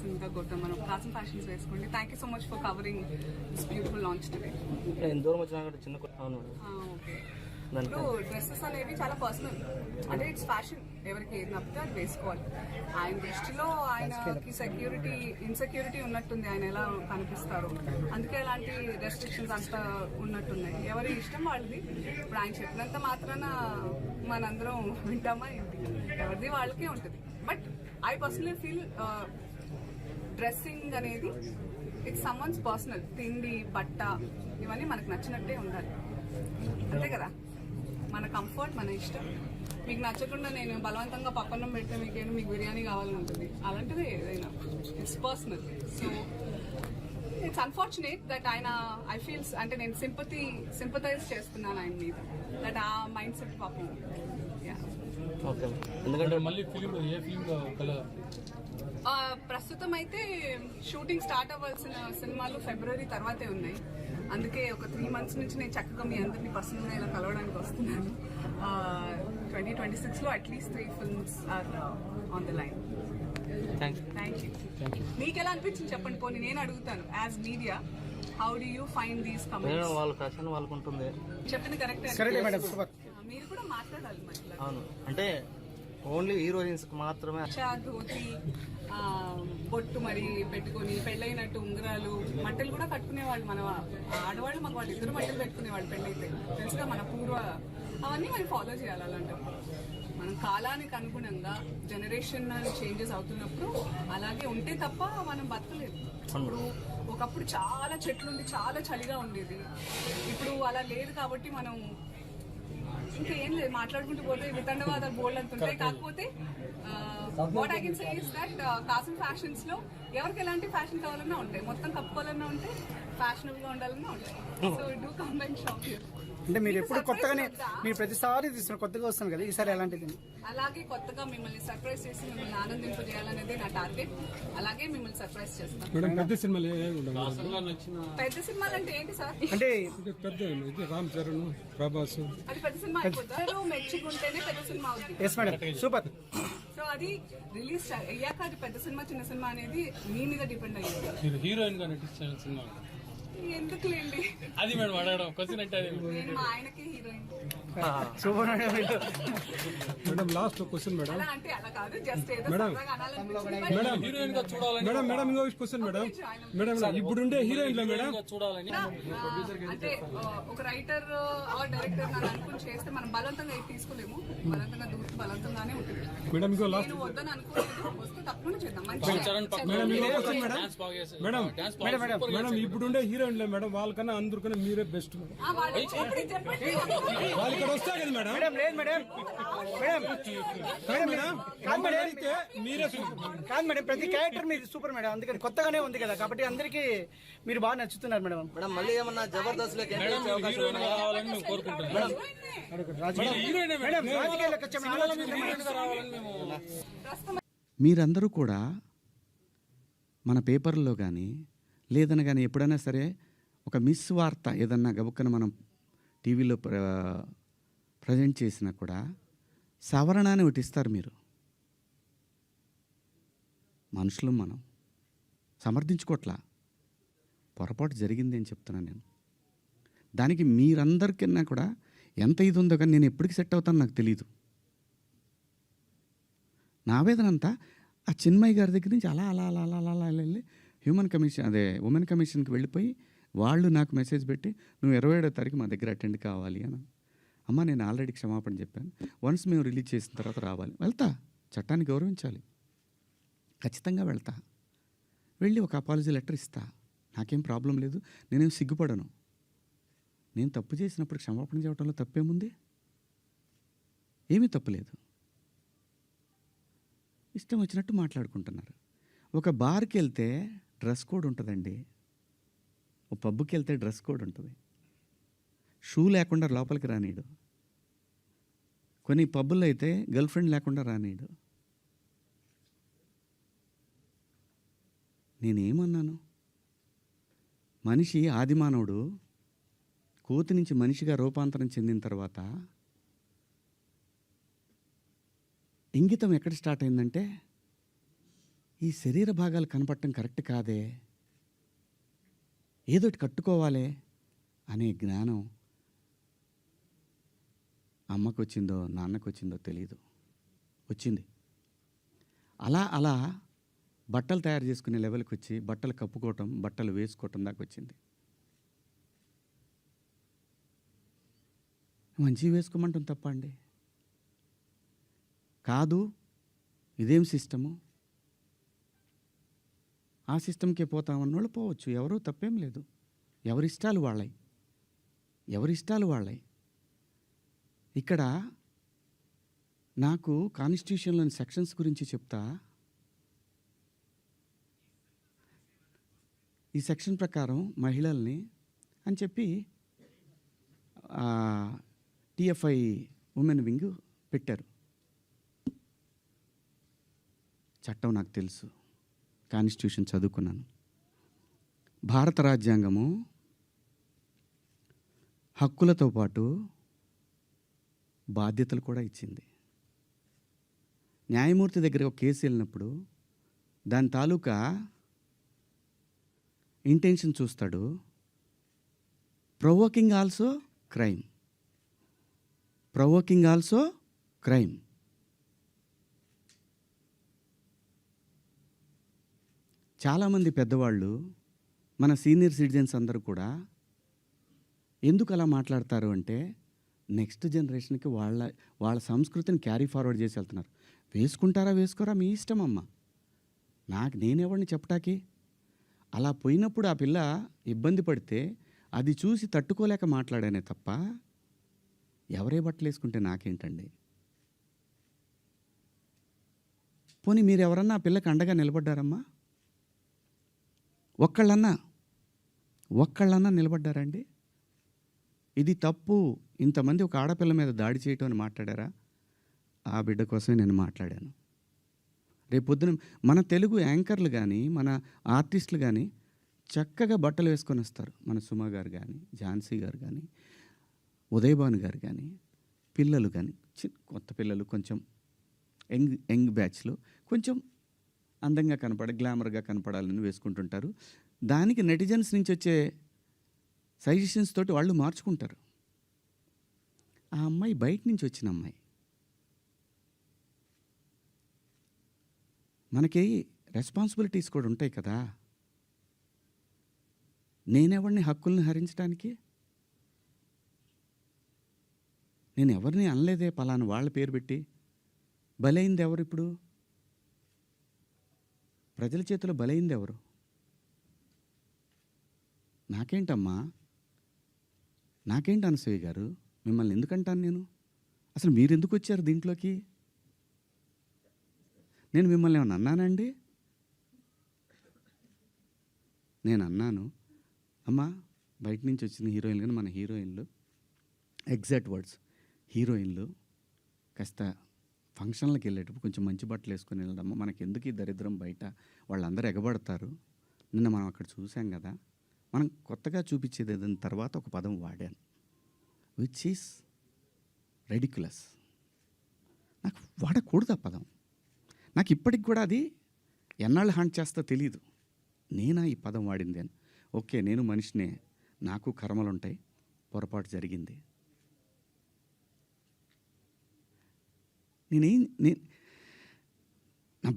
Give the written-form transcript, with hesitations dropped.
తెలిసిందిగా గౌతమ్ మనం కాసం ఫ్యాషన్స్ వేసుకోండి. Thank you so much for covering this beautiful launch today. దూరం వచ్చినా కూడా చిన్న ఓకే, ఇప్పుడు డ్రెస్సెస్ అనేవి చాలా పర్సనల్, అంటే ఇట్స్ ఫ్యాషన్, ఎవరికి ఏది నప్పితే అది వేసుకోవాలి. ఆయన దృష్టిలో ఆయనకి ఇన్సెక్యూరిటీ ఉన్నట్టుంది, ఆయన ఎలా కనిపిస్తారు, అందుకే అలాంటి రెస్ట్రిక్షన్స్ అంతా ఉన్నట్టున్నాయి. ఎవరి ఇష్టం వాళ్ళది. ఇప్పుడు ఆయన చెప్పినంత మాత్రాన మనందరం వింటామా ఏంటి? ఎవరిది వాళ్ళకే ఉంటుంది. But I personally feel dressing అనేది ఇట్స్ సమ్వన్స్ పర్సనల్. తిండి, బట్ట ఇవన్నీ మనకు నచ్చినట్టే ఉండాలి, అంతే కదా. మన కంఫర్ట్, మన ఇష్టం. మీకు నచ్చకుండా నేను బలవంతంగా పక్కనం పెడితే మీకు బిర్యానీ కావాలని ఉంటుంది. అలాంటిది ఏదైనా it's personal. So it's unfortunate that ఆయన ఐ ఫీల్స్ అంటే నేను సింపథైజ్ చేస్తున్నాను ఆయన మీద, దట్ ఆ మైండ్ సెట్ పాపం. ఎందుకంటే మళ్ళీ ఫిలిం ఏ ఫిలిం ప్రస్తుతం అయితే షూటింగ్ స్టార్ట్ అవ్వాల్సిన సినిమాలు ఫిబ్రవరి తర్వాతే ఉన్నాయి. అందుకే ఒక 3 months నుంచి నేను చక్కగా మీ అందరినీ పర్సనల్గా ఇలా కలవడానికి వస్తున్నాను. 2026లో at least 3 films are on the line. Thank you. మీకు ఎలా అనిపించింది చెప్పండి, పోనీ నేను అడుగుతాను. As media, how do you find these comments? వాళ్ళ ఫ్యాషన్ వాళ్ళకు ఉంటుంది. చెప్పింది కరెక్టే. మీరు కూడా మాట్లాడాలి మధ్యలో. అవును, అంటే ఓన్లీ హీరోయిన్స్ మాత్రమే ధోతి, బొట్టు మరి పెట్టుకుని పెళ్ళైనట్టు ఉంగరాలు, మట్టలు కూడా కట్టుకునేవాళ్ళు. మన ఆడవాళ్ళు మగ వాళ్ళు ఇద్దరు మట్టలు పెట్టుకునేవాళ్ళు పెళ్ళైతే, తెలుసుగా మన పూర్వ. అవన్నీ మనం ఫాలో చేయాలి. అలాంటప్పుడు మనం కాలానికి అనుగుణంగా జనరేషన్ చేంజెస్ అవుతున్నప్పుడు అలాగే ఉంటే తప్ప మనం బతకలేదు. ఇప్పుడు ఒకప్పుడు చాలా చెట్లుండి చాలా చలిగా ఉండేది, ఇప్పుడు అలా లేదు. కాబట్టి మనం ఇంకా ఏం లేదు, మాట్లాడుకుంటూ పోతే వితండవాదాలు బోల్డ్ అంతుంటాయి. కాకపోతే what I can say is that కాసం ఫ్యాషన్స్ లో ఎవరికి ఎలాంటి ఫ్యాషన్ కావాలన్నా ఉంటాయి, మొత్తం కప్పుకోవాలన్నా ఉంటాయి, ఫ్యాషనబుల్ గా ఉండాలన్నా ఉంటాయి. So do come and shop here. అంటే మీరు ఎప్పుడు కొత్తగానే, మీరు ప్రతిసారి తీసుకున్నారు, కొత్తగా వస్తాను కదా, ఈసారి ఎలాంటిది? అలాగే కొత్తగా మిమ్మల్ని సర్ప్రైజ్ చేసి మిమ్మల్ని ఆనందింపజేయాలనేది నా టార్గెట్. అలాగే మిమ్మల్ని సర్ప్రైజ్ చేస్తాను. పెద్ద సినిమాలు పెద్ద సినిమాలు అంటే ఏంటి సార్? అంటే పెద్ద రామ్ చరణ్, ప్రభాస్, అది పెద్ద సినిమా అయిపోతారు. మెచ్చుకుంటేనే పెద్ద సినిమా అవుతుంది. Yes madam, super. సో అది రిలీజ్ అయ్యాక అది పెద్ద సినిమా చిన్న సినిమా అనేది మీ మీద డిపెండ్ అయ్యింది. హీరోయిన్ గా నటించిన సినిమా ఎందుకులేండి, అది మేడం అడగడం క్వశ్చన్ అంటే నేను మా ఆయనకే heroine. Super madam. Last question madam. అలా అంటే అలా కాదు, జస్ట్ ఏదో మేడం. సరదాగా అనాలనిపించింది. మేడం హీరోయిన్ గా చూడాలని. మేడం ఇంకో క్వశ్చన్ మేడం. మేడం ఇప్పుడుండే హీరోయిన్ లో మేడం చూడాలని అంటే ఒక రైటర్ ఆర్ డైరెక్టర్ నన్ను అనుకుని చేస్తే మనం బలవంతంగా ఏది తీసుకోలేము. బలవంతంగా దూరం బలవంతంగానే ఉంటుంది. మేడం ఇంకో లాస్ట్. నేను వద్దని అనుకోలేదు, వస్తే తప్పకుండా చేద్దాం. మేడం ఇంకో క్వశ్చన్ మేడం. మేడం మేడం ఇప్పుడుండే హీరోయిన్ లో మేడం వాళ్ళకన్నా అందరికన్నా మీరే బెస్ట్ మేడం. వాళ్ళు ఇక్కడ వస్తా కదా మేడం. మేడం లేదు మేడం, మేడం మేడం కాదు మేడం, అయితే మీరే కాదు మేడం, ప్రతి క్యారెక్టర్ మీరు సూపర్ మేడం. అందుకని కొత్తగానే ఉంది కదా, కాబట్టి అందరికి మీరు బాగా నచ్చుతున్నారు మేడం. మేడం మళ్ళీ ఏమన్నా జబర్దస్త్ లో హీరోయిన్ కావాలని మేము కోరుకుంటున్నాం మేడం. మీరందరూ కూడా మన పేపర్లో కానీ లేదని కానీ ఎప్పుడైనా సరే ఒక మిస్ వార్త ఏదన్నా గబుక్కన మనం టీవీలో ప్రజెంట్ చేసినా కూడా సవరణ అని ఒకటి ఇస్తారు. మీరు మనుషులు మనం సమర్థించుకోవట్లా, పొరపాటు జరిగింది అని చెప్తున్నాను నేను. దానికి మీరందరికన్నా కూడా ఎంత ఇది ఉందో కానీ నేను ఎప్పటికి సెట్ అవుతానో నాకు తెలీదు. నా ఆవేదన అంతా ఆ చిన్మయ్య గారి దగ్గర నుంచి అలా అలా అలా అలా అలా వెళ్ళి ఉమెన్ కమిషన్కి వెళ్ళిపోయి వాళ్ళు నాకు మెసేజ్ పెట్టి నువ్వు 27వ తారీఖు మా దగ్గర అటెండ్ కావాలి అని. అమ్మ నేను ఆల్రెడీ క్షమాపణ చెప్పాను, వన్స్ మేము రిలీజ్ చేసిన తర్వాత రావాలి. వెళ్తా, చట్టాన్ని గౌరవించాలి, ఖచ్చితంగా వెళ్తా. వెళ్ళి ఒక అపాలజీ లెటర్ ఇస్తా, నాకేం ప్రాబ్లం లేదు, నేనేం సిగ్గుపడను. నేను తప్పు చేసినప్పుడు క్షమాపణ చెప్పడంలో తప్పేముంది? ఏమీ తప్పులేదు. ఇష్టం వచ్చినట్టు మాట్లాడుకుంటున్నారు. ఒక బార్కి వెళ్తే డ్రెస్ కోడ్ ఉంటుందండి, ఒక పబ్కి వెళ్తే డ్రెస్ కోడ్ ఉంటుంది. షూ లేకుండా లోపలికి రానీడు. కొన్ని పబ్బుల్లో అయితే గర్ల్ ఫ్రెండ్ లేకుండా రానీడు. నేనేమన్నాను? మనిషి ఆదిమానవుడు కోతి నుంచి మనిషిగా రూపాంతరం చెందిన తర్వాత ఇంగితం ఎక్కడ స్టార్ట్ అయిందంటే ఈ శరీర భాగాలు కనపడటం కరెక్ట్ కాదే, ఏదోటి కట్టుకోవాలే అనే జ్ఞానం అమ్మకు వచ్చిందో నాన్నకు వచ్చిందో తెలియదు, వచ్చింది. అలా అలా బట్టలు తయారు చేసుకునే లెవెల్కి వచ్చి బట్టలు కప్పుకోవటం, బట్టలు వేసుకోవటం దాకా వచ్చింది. మంచివి వేసుకోమంటాం తప్ప అండి? కాదు, ఇదేం సిస్టము, ఆ సిస్టమ్కే పోతామన్నోళ్ళు పోవచ్చు, ఎవరూ తప్పేం లేదు. ఎవరిష్టాలు వాళ్ళయి, ఎవరిష్టాలు వాళ్ళయి. ఇక్కడ నాకు కాన్స్టిట్యూషన్లోని సెక్షన్స్ గురించి చెప్తా. ఈ సెక్షన్ ప్రకారం మహిళల్ని అని చెప్పి టిఎఫ్ఐ ఉమెన్ వింగ్ పెట్టారు. చట్టం నాకు తెలుసు, కాన్స్టిట్యూషన్ చదువుకున్నాను. భారత రాజ్యాంగము హక్కులతో పాటు బాధ్యతలు కూడా ఇచ్చింది. న్యాయమూర్తి దగ్గర ఒక కేసు వెళ్ళినప్పుడు దాని తాలూకా ఇంటెన్షన్ చూస్తాడు. Provoking also crime, provoking also crime. చాలామంది పెద్దవాళ్ళు, మన సీనియర్ సిటిజన్స్ అందరూ కూడా ఎందుకు అలా మాట్లాడతారు అంటే, నెక్స్ట్ జనరేషన్కి వాళ్ళ సంస్కృతిని క్యారీ ఫార్వర్డ్ చేసి వెళ్తున్నారు. వేసుకుంటారా వేసుకోరా మీ ఇష్టం అమ్మ, నేనెవరిని చెప్పటాకి. అలా పోయినప్పుడు ఆ పిల్ల ఇబ్బంది పడితే అది చూసి తట్టుకోలేక మాట్లాడానే తప్ప, ఎవరే బట్టలు వేసుకుంటే నాకేంటండి. పోనీ మీరు ఎవరన్నా ఆ పిల్లకి అండగా నిలబడ్డారమ్మా? ఒక్కళ్ళన్నా నిలబడ్డారండి? ఇది తప్పు, ఇంతమంది ఒక ఆడపిల్ల మీద దాడి చేయటం అని మాట్లాడారా? ఆ బిడ్డ కోసమే నేను మాట్లాడాను. రేపొద్దున మన తెలుగు యాంకర్లు కానీ, మన ఆర్టిస్టులు కానీ చక్కగా బట్టలు వేసుకొని వస్తారు. మన సుమ గారు కానీ, ఝాన్సీ గారు కానీ, ఉదయభాను గారు కానీ, పిల్లలు కానీ, కొత్త పిల్లలు కొంచెం యంగ్ బ్యాచ్లో కొంచెం అందంగా గ్లామర్గా కనపడాలని వేసుకుంటుంటారు. దానికి నెటిజన్స్ నుంచి వచ్చే సజెషన్స్ తోటి వాళ్ళు మార్చుకుంటారు. ఆ అమ్మాయి బయట నుంచి వచ్చిన అమ్మాయి. మనకి రెస్పాన్సిబిలిటీస్ కూడా ఉంటాయి కదా. నేనెవరిని హక్కుల్ని హరించడానికి? నేను ఎవరిని అనలేదే పలానా వాళ్ళ పేరు పెట్టి. బలైంది ఎవరు? ఇప్పుడు ప్రజల చేతిలో బలైంది ఎవరు? నాకేంటమ్మా, నాకేంటి అనసూయ గారు, మిమ్మల్ని ఎందుకంటాను నేను? అసలు మీరు ఎందుకు వచ్చారు దీంట్లోకి? నేను మిమ్మల్ని ఏమన్నా అన్నానండి? నేను అన్నాను, అమ్మా బయట నుంచి వచ్చిన హీరోయిన్లు కానీ, మన హీరోయిన్లు, ఎగ్జాక్ట్ వర్డ్స్, హీరోయిన్లు కాస్త ఫంక్షన్లకు వెళ్ళేటప్పుడు కొంచెం మంచి బట్టలు వేసుకొని వెళ్ళడమ్మా, మనకి ఎందుకు ఈ దరిద్రం, బయట వాళ్ళందరూ ఎగబడతారు. నిన్న మనం అక్కడ చూసాం కదా. మనం కొత్తగా చూపించేది ఏదైనా తర్వాత ఒక పదం వాడాను, విచ్ ఈస్ రెడిక్యులస్. నాకు వాడకూడదు ఆ పదం. నాకు ఇప్పటికి కూడా అది ఎన్నాళ్ళు హాంట్ చేస్తా తెలియదు. నేనా ఈ పదం వాడింది అని. ఓకే, నేను మనిషినే, నాకు కర్మలు ఉంటాయి, పొరపాటు జరిగింది.